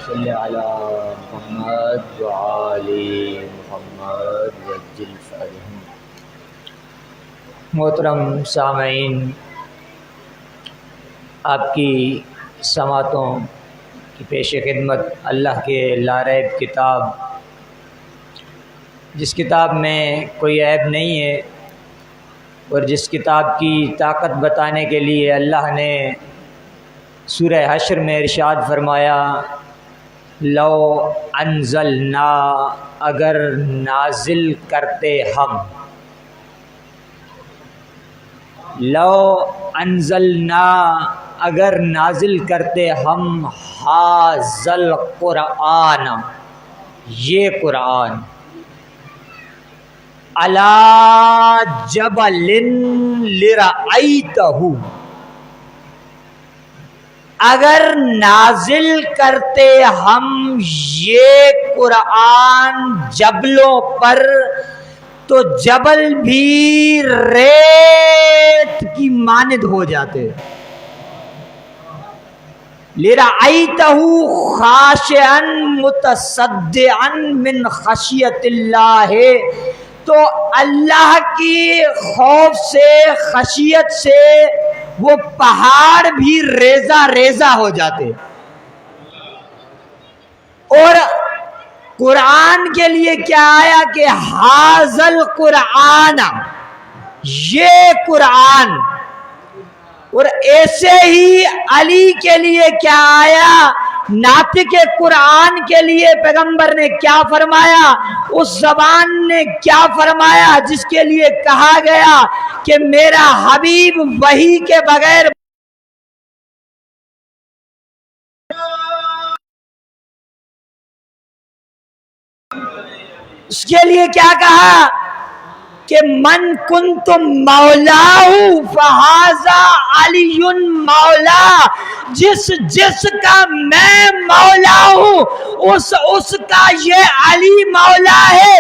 صلی علی محمد وآل محمد وجل فرحم۔ محترم سامعین، آپ کی سماعتوں کی پیش خدمت اللہ کے لاریب کتاب، جس کتاب میں کوئی عیب نہیں ہے اور جس کتاب کی طاقت بتانے کے لیے اللہ نے سورہ حشر میں ارشاد فرمایا، لو انزلنا، اگر نازل کرتے ہم، لو انزلنا، اگر نازل کرتے ہم، ھذل قرآن، یہ قرآن، علی جبل لرأیتہ، اگر نازل کرتے ہم یہ قرآن جبلوں پر تو جبل بھی ریت کی مانند ہو جاتے۔ لرأیتہ خاشعا متصدعا من خشیت اللہ، تو اللہ کی خوف سے، خشیت سے وہ پہاڑ بھی ریزہ ریزہ ہو جاتے۔ اور قرآن کے لیے کیا آیا کہ ھذل قرآن، یہ قرآن، اور ایسے ہی علی کے لیے کیا آیا، ناطق قرآن کے لیے پیغمبر نے کیا فرمایا، اس زبان نے کیا فرمایا جس کے لیے کہا گیا کہ میرا حبیب وحی کے بغیر اس کے لیے کیا کہا کہ من کنتم مولاہ فہذا علی مولا، جس کا میں مولا ہوں اس کا یہ علی مولا ہے۔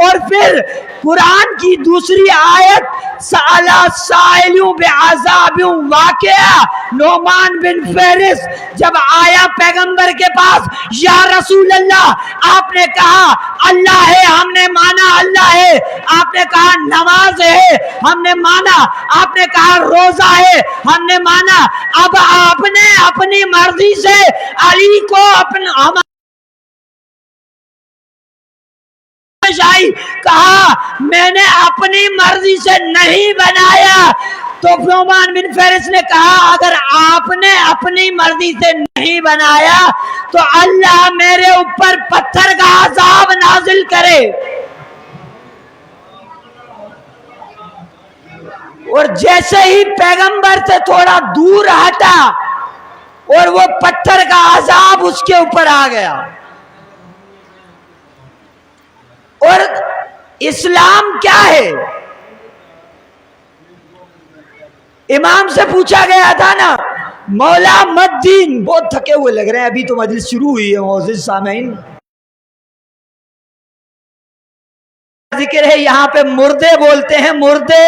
اور پھر قرآن کی دوسری آیت، سألا سائل بعذاب واقعہ، نعمان بن فہرس جب آیا پیغمبر کے پاس، یا رسول اللہ، آپ نے کہا اللہ ہے، ہم نے مانا اللہ ہے، آپ نے کہا نماز ہے، ہم نے مانا، آپ نے کہا روزہ ہے، ہم نے مانا، اب آپ نے اپنی مرضی سے علی کو کہا میں نے اپنی مرضی سے نہیں بنایا۔ تو نعمان بن فہرس نے کہا اگر آپ نے اپنی مرضی سے نہیں بنایا تو اللہ میرے اوپر پتھر کا عذاب نازل کرے۔ اور جیسے ہی پیغمبر سے تھوڑا دور ہٹا اور وہ پتھر کا عذاب اس کے اوپر آ گیا۔ اور اسلام کیا ہے؟ امام سے پوچھا گیا تھا نا، مولا مد دین، بہت تھکے ہوئے لگ رہے ہیں، ابھی تو مجلس شروع ہوئی ہے معزز سامعین، ذکر ہے یہاں پہ مردے بولتے ہیں، مردے۔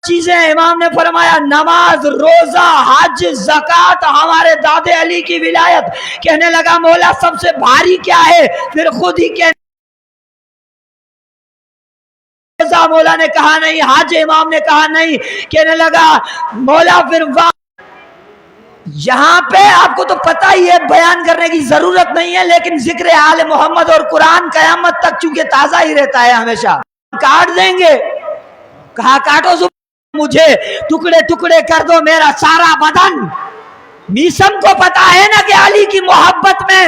چیزیں امام نے فرمایا، نماز، روزہ، حج، زکوٰۃ، ہمارے دادے علی کی ولایت۔ کہنے لگا مولا سب سے بھاری کیا ہے؟ پھر خود ہی کہنے روزہ، مولا نے کہا نہیں، حج، امام نے کہا نہیں، کہنے لگا مولا پھر یہاں پہ آپ کو تو پتہ ہی ہے، بیان کرنے کی ضرورت نہیں ہے، لیکن ذکر آل محمد اور قرآن قیامت تک چونکہ تازہ ہی رہتا ہے ہمیشہ، کاٹ دیں گے۔ کہا کاٹو مجھے، ٹکڑے ٹکڑے کر دو میرا سارا بدن۔ میسم کو پتا ہے نا کہ علی کی محبت میں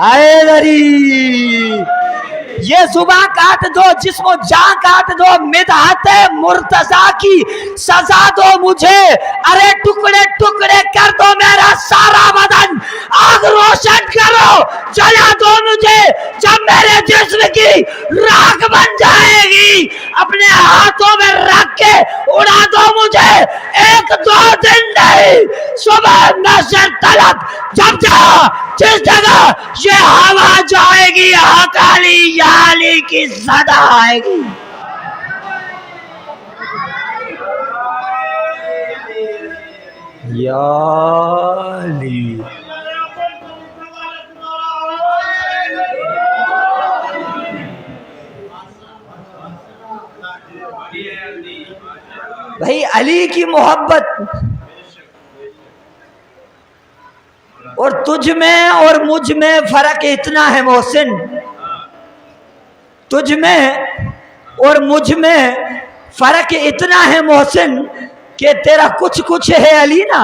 حیدری، یہ زباں کاٹ دو، جسم و جاں کاٹ دو، مدحت مرتضیٰ کی سزا دو مجھے، ارے ٹکڑے ٹکڑے کر دو میرا سارا بدن، آگ روشن کرو، جلا دو مجھے، جب میرے جسم کی راکھ بن جائے گی اپنے ہاتھوں میں رکھ کے اڑا دو مجھے، ایک دو دن نہیں، صبح محشر تلک جب جس جگہ یہ ہوا جائے گی، حق علی یا علی کی صدا آئے گی۔ یا علی. بھائی علی کی محبت اور تجھ میں اور مجھ میں فرق اتنا ہے محسن، تجھ میں اور مجھ میں فرق اتنا ہے محسن کہ تیرا کچھ کچھ ہے علی نا.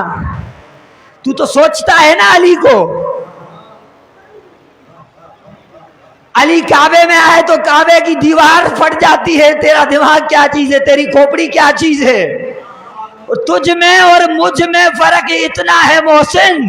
تو سوچتا ہے نا علی کو. علی کعبے میں آئے تو کعبے کی دیوار پھٹ جاتی ہے. تیرا دماغ کیا چیز ہے، تیری کھوپڑی کیا چیز ہے. تجھ میں اور مجھ میں فرق اتنا ہے محسن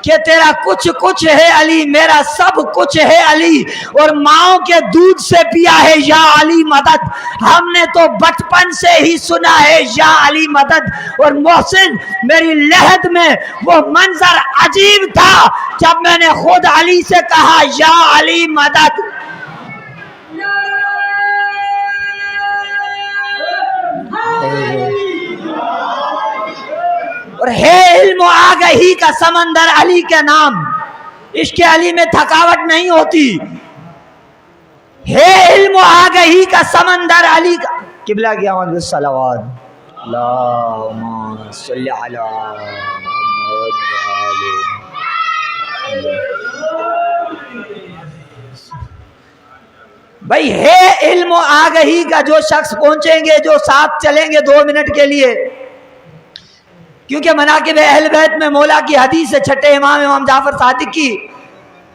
کہ تیرا کچھ کچھ ہے علی، میرا سب کچھ ہے علی. اور ماؤں کے دودھ سے پیا ہے یا علی مدد. ہم نے تو بچپن سے ہی سنا ہے یا علی مدد. اور محسن میری لحد میں وہ منظر عجیب تھا جب میں نے خود علی سے کہا یا علی مدد. اور ہے علم و آگہی کا سمندر علی کے نام. عشق علی میں تھکاوٹ نہیں ہوتی. ہے علم و آگہی کا سمندر علی کا. قبلہ کی آمد بالصلوات. اللہم صلی علی محمد بھائی ہے علم و آگہی کا. جو شخص پہنچیں گے، جو ساتھ چلیں گے 2 منٹ کے لیے، کیونکہ مناقب اہل بیت میں مولا کی حدیث ہے چھٹے امام جعفر صادق کی.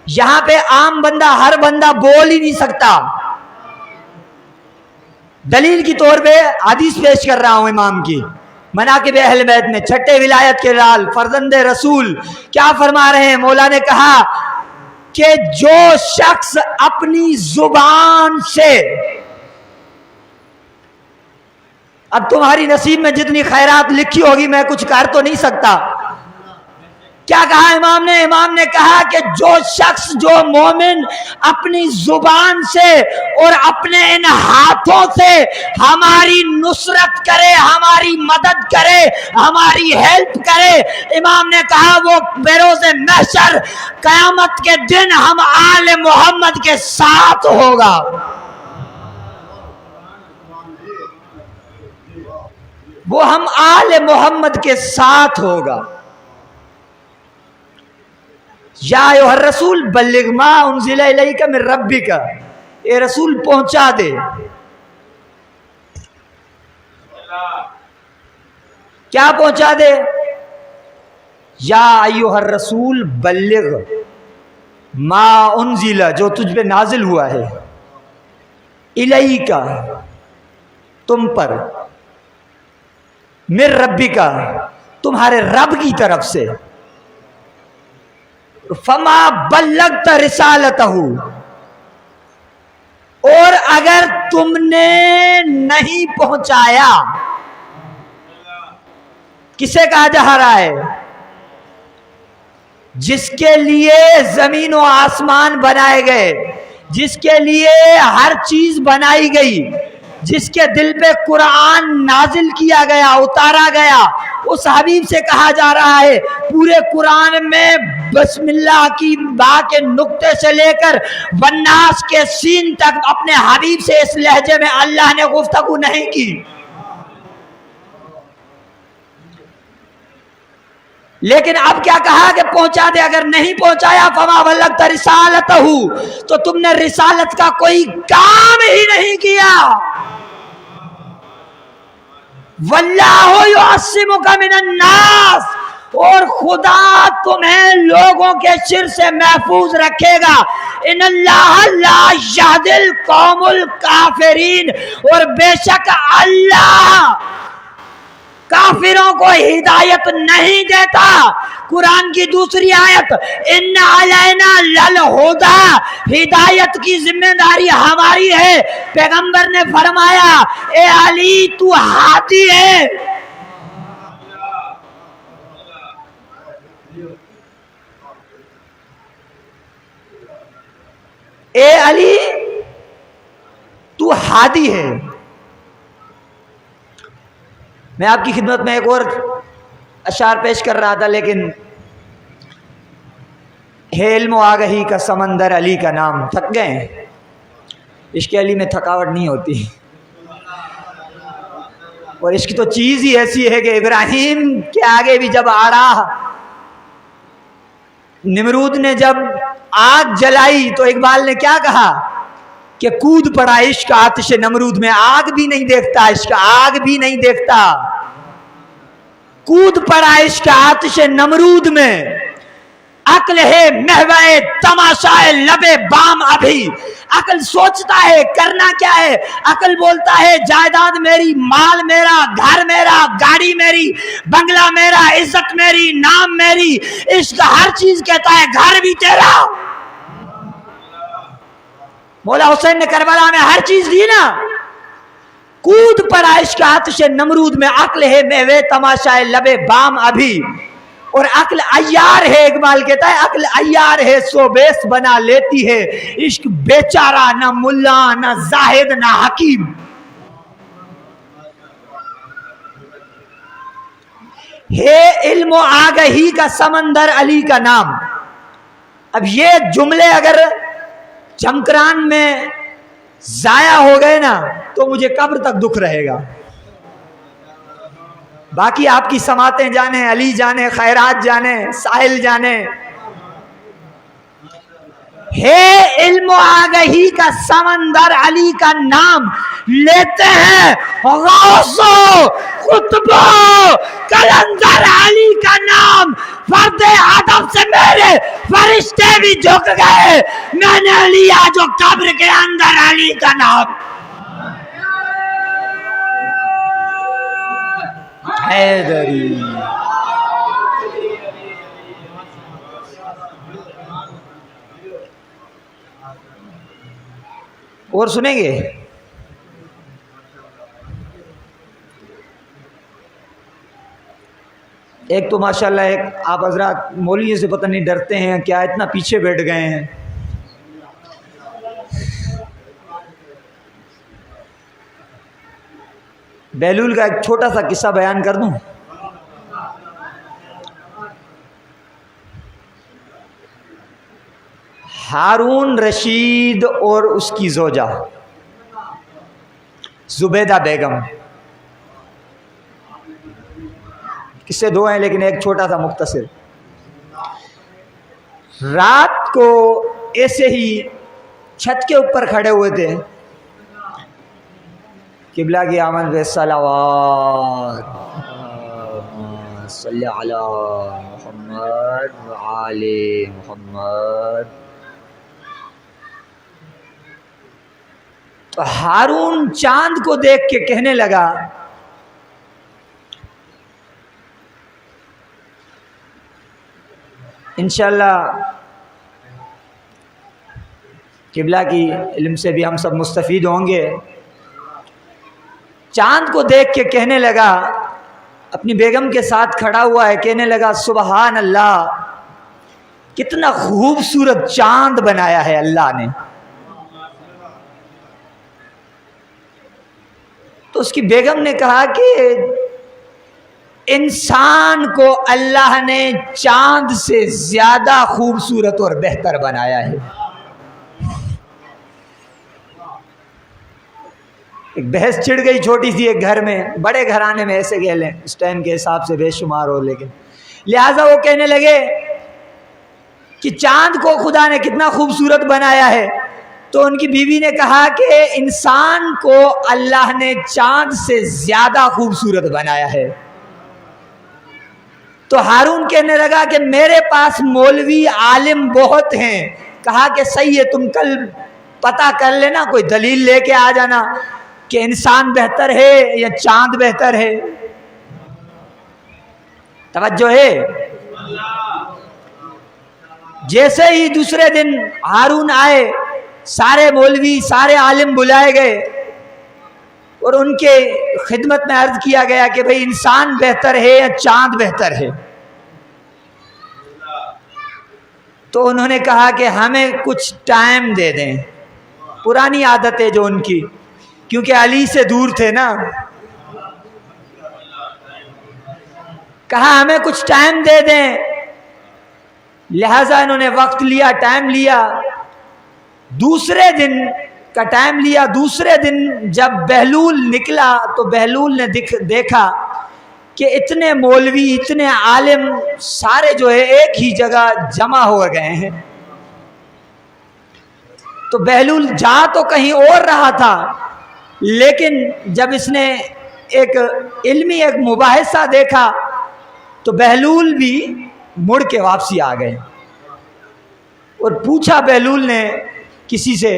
یہاں پہ عام بندہ، ہر بندہ بول ہی نہیں سکتا. دلیل کی طور پہ حدیث پیش کر رہا ہوں امام کی. مناقب اہل بیت میں چھٹے ولایت کے لال فرزند رسول کیا فرما رہے ہیں؟ مولا نے کہا کہ جو شخص اپنی زبان سے، اب تمہاری نصیب میں جتنی خیرات لکھی ہوگی میں کچھ کر تو نہیں سکتا. کیا کہا امام نے؟ امام نے کہا کہ جو شخص، جو مومن اپنی زبان سے اور اپنے ان ہاتھوں سے ہماری نصرت کرے، ہماری مدد کرے، ہماری ہیلپ کرے، امام نے کہا وہ بروز محشر قیامت کے دن ہم آل محمد کے ساتھ ہوگا. وہ ہم آل محمد کے ساتھ ہوگا. یا ایھا الرسول بلغ ما انزل الیک من ربک، اے رسول پہنچا دے. کیا پہنچا دے؟ یا ایھا الرسول بلغ ما انزل، جو تجھ پہ نازل ہوا ہے، الیک تم پر، من ربک تمہارے رب کی طرف سے، فما بلغت رسالتہ، اور اگر تم نے نہیں پہنچایا. کسے کہا جا رہا ہے؟ جس کے لیے زمین و آسمان بنائے گئے، جس کے لیے ہر چیز بنائی گئی، جس کے دل پہ قرآن نازل کیا گیا، اتارا گیا، اس حبیب سے کہا جا رہا ہے پورے قرآن میں بسم اللہ کی با کے نقطے سے لے کر والناس کے سین تک اپنے حبیب سے اس لہجے میں اللہ نے گفتگو نہیں کی. لیکن اب کیا کہا کہ پہنچا دے. اگر نہیں پہنچایا فما بلغت رسالتہ، تو تم نے رسالت کا کوئی کام ہی نہیں کیا. واللہ یعصمک من الناس، اور خدا تمہیں لوگوں کے شر سے محفوظ رکھے گا. ان اللہ لا یہدی القوم الکافرین، اور بے شک اللہ کافروں کو ہدایت نہیں دیتا. قرآن کی دوسری آیت ان علینا للہدی، ہدایت کی ذمہ داری ہماری ہے. پیغمبر نے فرمایا اے علی تو ہادی ہے. اے علی تو ہادی ہے. میں آپ کی خدمت میں ایک اور اشعار پیش کر رہا تھا، لیکن ہے علم و آگہی کا سمندر علی کا نام. تھک گئے ہیں؟ عشق علی میں تھکاوٹ نہیں ہوتی، اور عشق تو چیز ہی ایسی ہے کہ ابراہیم کے آگے بھی جب آڑا نمرود نے جب آگ جلائی تو اقبال نے کیا کہا کہ کود پڑا عشق آتش نمرود میں. آگ بھی نہیں دیکھتا عشق، آگ بھی نہیں دیکھتا، کود پڑا عشق آتش نمرود میں. عقل ہے محوے تماشائے لبے بام ابھی، عقل سوچتا ہے کرنا کیا ہے، عقل بولتا ہے جائیداد میری، مال میرا، گھر میرا، گاڑی میری، بنگلہ میرا، عزت میری، نام میری. عشق ہر چیز کہتا ہے گھر بھی تیرا. مولا حسین نے کربلا میں ہر چیز دی نا. کود پڑا عشق آتش نمرود میں، عقل ہے محوے تماشائے لبے بام ابھی. اور عقل عیار ہے، اقبال کہتا ہے عقل عیار ہے سو بیس بنا لیتی ہے. عشق بیچارہ نہ ملا نہ زاہد نہ حکیم. ہے علم و آگہی کا سمندر علی کا نام. اب یہ جملے اگر چمکران میں ضائع ہو گئے نا تو مجھے قبر تک دکھ رہے گا. باقی آپ کی سماعتیں جانے، علی جانے، خیرات جانے، ساحل جانے. ہے علم و آگہی کا سمندر علی کا نام. لیتے ہیں غوث و قطب و کلندر علی کا نام. فرد ادب سے میرے فرشتے بھی جھک گئے، میں نے لیا جو قبر کے اندر علی کا نام. حیدری اور سنیں گے. ایک تو ماشاءاللہ ایک آپ حضرات مولویوں سے پتہ نہیں ڈرتے ہیں کیا، اتنا پیچھے بیٹھ گئے ہیں. بہلول کا ایک چھوٹا سا قصہ بیان کر دوں. ہارون رشید اور اس کی زوجہ زبیدہ بیگم، قصے دو ہیں لیکن ایک چھوٹا سا مختصر. رات کو ایسے ہی چھت کے اوپر کھڑے ہوئے تھے، قبلہ کی آمد پہ صلوات صلی علی محمد وآل محمد. تو ہارون چاند کو دیکھ کے کہنے لگا انشاءاللہ قبلہ کی علم سے بھی ہم سب مستفید ہوں گے. چاند کو دیکھ کے کہنے لگا، اپنی بیگم کے ساتھ کھڑا ہوا ہے، کہنے لگا سبحان اللہ، کتنا خوبصورت چاند بنایا ہے اللہ نے. تو اس کی بیگم نے کہا کہ انسان کو اللہ نے چاند سے زیادہ خوبصورت اور بہتر بنایا ہے. ایک بحث چھڑ گئی چھوٹی سی ایک گھر میں، بڑے گھرانے میں ایسے کہہ لیں اس ٹائم کے حساب سے بے شمار ہو، لیکن لہٰذا وہ کہنے لگے کہ چاند کو خدا نے کتنا خوبصورت بنایا ہے. تو ان کی بیوی نے کہا کہ انسان کو اللہ نے چاند سے زیادہ خوبصورت بنایا ہے. تو ہارون کہنے لگا کہ میرے پاس مولوی عالم بہت ہیں. کہا کہ صحیح ہے، تم کل پتہ کر لینا، کوئی دلیل لے کے آ جانا کہ انسان بہتر ہے یا چاند بہتر ہے. توجہ ہے. جیسے ہی دوسرے دن ہارون آئے، سارے مولوی سارے عالم بلائے گئے اور ان کے خدمت میں عرض کیا گیا کہ بھئی انسان بہتر ہے یا چاند بہتر ہے. تو انہوں نے کہا کہ ہمیں کچھ ٹائم دے دیں. پرانی عادت ہے جو ان کی، کیونکہ علی سے دور تھے نا. کہا ہمیں کچھ ٹائم دے دیں، لہذا انہوں نے وقت لیا، ٹائم لیا، دوسرے دن کا ٹائم لیا۔ دوسرے دن جب بہلول نکلا تو بہلول نے دیکھا کہ اتنے مولوی، اتنے عالم سارے جو ہے ایک ہی جگہ جمع ہو گئے ہیں۔ تو بہلول جا تو کہیں اور رہا تھا، لیکن جب اس نے ایک علمی ایک مباحثہ دیکھا تو بہلول بھی مڑ کے واپسی آ گئے۔ اور پوچھا بہلول نے کسی سے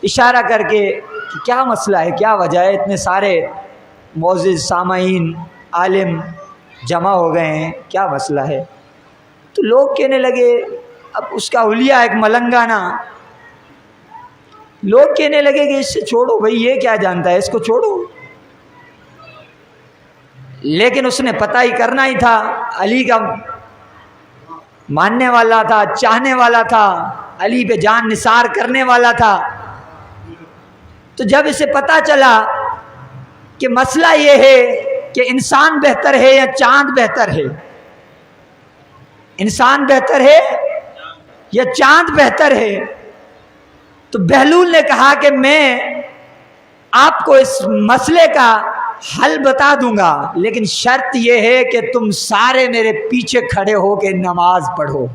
اشارہ کر کے کہ کیا مسئلہ ہے، کیا وجہ ہے، اتنے سارے معزز سامعین عالم جمع ہو گئے ہیں، کیا مسئلہ ہے؟ تو لوگ کہنے لگے، اب اس کا حلیہ ایک ملنگانہ، لوگ کہنے لگے کہ اس سے چھوڑو بھائی، یہ کیا جانتا ہے، اس کو چھوڑو۔ لیکن اس نے پتہ ہی کرنا ہی تھا، علی کا ماننے والا تھا، چاہنے والا تھا، علی پہ جان نثار کرنے والا تھا۔ تو جب اسے پتہ چلا کہ مسئلہ یہ ہے کہ انسان بہتر ہے یا چاند بہتر ہے، انسان بہتر ہے یا چاند بہتر ہے، تو بہلول نے کہا کہ میں آپ کو اس مسئلے کا حل بتا دوں گا، لیکن شرط یہ ہے کہ تم سارے میرے پیچھے کھڑے ہو کے نماز پڑھو۔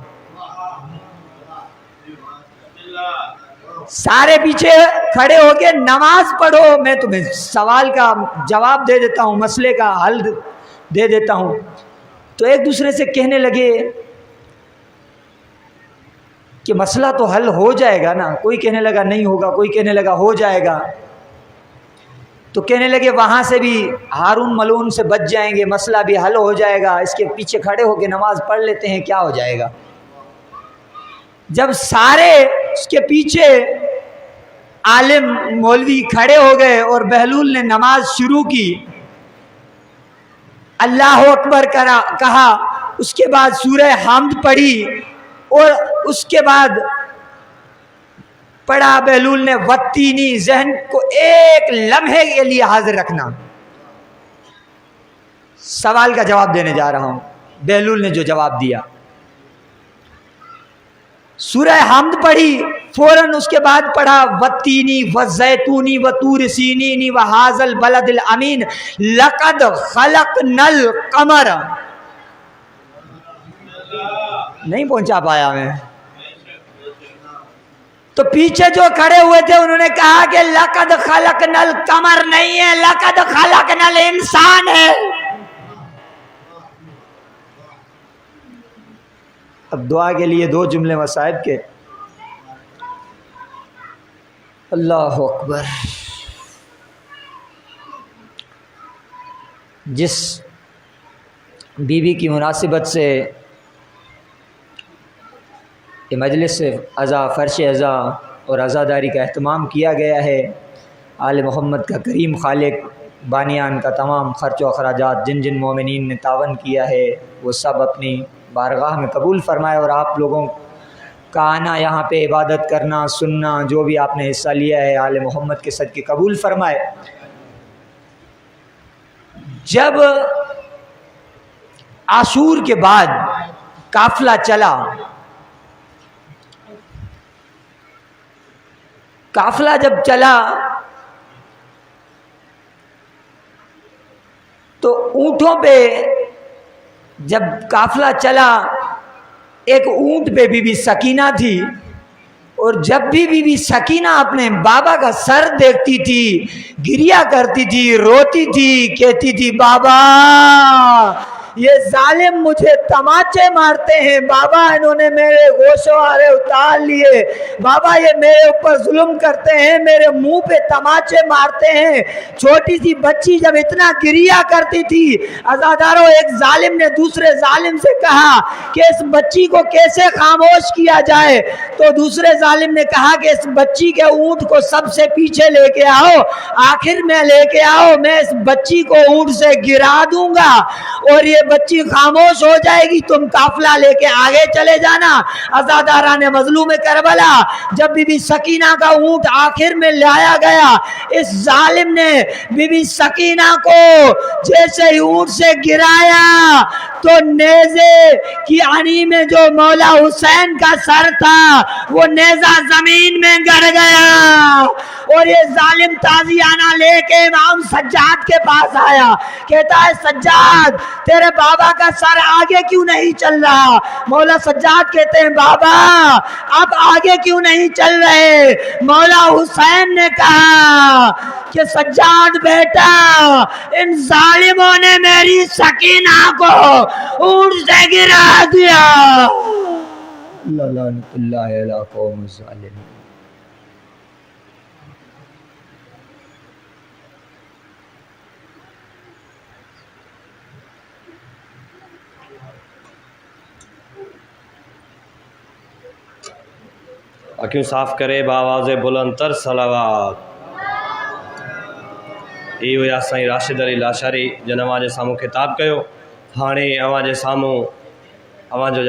سارے پیچھے کھڑے ہو کے نماز پڑھو، میں تمہیں سوال کا جواب دے دیتا ہوں، مسئلے کا حل دے دیتا ہوں۔ تو ایک دوسرے سے کہنے لگے کہ مسئلہ تو حل ہو جائے گا نا، کوئی کہنے لگا نہیں ہوگا، کوئی کہنے لگا ہو جائے گا۔ تو کہنے لگے وہاں سے بھی ہارون ملعون سے بچ جائیں گے، مسئلہ بھی حل ہو جائے گا، اس کے پیچھے کھڑے ہو کے نماز پڑھ لیتے ہیں، کیا ہو جائے گا۔ جب سارے اس کے پیچھے عالم مولوی کھڑے ہو گئے اور بہلول نے نماز شروع کی، اللہ اکبر کہا، اس کے بعد سورہ حمد پڑھی، اور اس کے بعد پڑھا بہلول نے وَالتِّینِ، ذہن کو ایک لمحے کے لیے حاضر رکھنا۔ سوال کا جواب دینے جا رہا ہوں، بہلول نے جو جواب دیا، سورہ حمد پڑھی، فوراً اس کے بعد پڑھا وَالتِّینِ وَالزَّیتُونِ وَطُورِ سِینِینِ وَہَٰذَا الْبَلَدِ الْأَمِینِ لَقَدْ خَلَقْنَا الْقَمَرَ۔ نہیں پہنچا پایا میں۔ تو پیچھے جو کھڑے ہوئے تھے انہوں نے کہا کہ لَقَدْ خَلَقْنَا الْقَمَرَ نہیں ہے، لَقَدْ خَلَقْنَا الْإِنسان ہے۔ اب دعا کے لیے دو جملے مصائب کے۔ اللہ اکبر۔ جس بیوی کی مناسبت سے یہ مجلس عزا، فرش عزا اور عزاداری کا اہتمام کیا گیا ہے، آل محمد کا کریم خالق بانیان کا تمام خرچ و اخراجات جن جن مومنین نے تعاون کیا ہے وہ سب اپنی بارگاہ میں قبول فرمائے، اور آپ لوگوں کا آنا، یہاں پہ عبادت کرنا، سننا، جو بھی آپ نے حصہ لیا ہے آل محمد کے صدقے قبول فرمائے۔ جب عاشور کے بعد قافلہ چلا، قافلہ جب چلا تو اونٹوں پہ جب قافلہ چلا، ایک اونٹ پہ بی بی سکینہ تھی، اور جب بھی بی بی سکینہ اپنے بابا کا سر دیکھتی تھی گریا کرتی تھی، روتی تھی، کہتی تھی بابا یہ ظالم مجھے تماچے مارتے ہیں، بابا انہوں نے میرے گوشوارے اتار لیے، بابا یہ میرے اوپر ظلم کرتے ہیں، میرے منہ پہ تماچے مارتے ہیں۔ چھوٹی سی بچی جب اتنا گریا کرتی تھی، عزاداروں ایک ظالم نے دوسرے ظالم سے کہا کہ اس بچی کو کیسے خاموش کیا جائے، تو دوسرے ظالم نے کہا کہ اس بچی کے اونٹ کو سب سے پیچھے لے کے آؤ، آخر میں لے کے آؤ، میں اس بچی کو اونٹ سے گرا دوں گا اور یہ بچی خاموش ہو جائے گی، تم قافلہ لے کے آگے چلے جانا۔ عزاداران مظلوم کربلا، جب بی بی سکینہ کا اونٹ آخر میں لایا گیا، اس ظالم نے بی بی سکینہ کو جیسے ہی اونٹ سے گرایا، تو نیزے کی آنی میں جو مولا حسین کا سر تھا وہ نیزہ زمین میں گڑ گیا، اور یہ ظالم تازیانہ لے کے امام سجاد کے پاس آیا، کہتا ہے سجاد تیرے بابا کا سر آگے کیوں نہیں چل رہا؟ مولا سجاد کہتے ہیں بابا اب آگے کیوں نہیں چل رہے؟ مولا حسین نے کہا کہ سجاد بیٹا ان ظالموں نے میری سکینہ کو اونٹ سے گرا دیا۔ لعنت اللہ علی قوم الظالمین۔ آنکھیں صاف کرے بآواز بلند تر صلوات۔ یہ ہویا سائیں راشد علی لاشاری جن اواں جے ساموں خطاب کیو، ہانے اواں جے ساموں اواں جو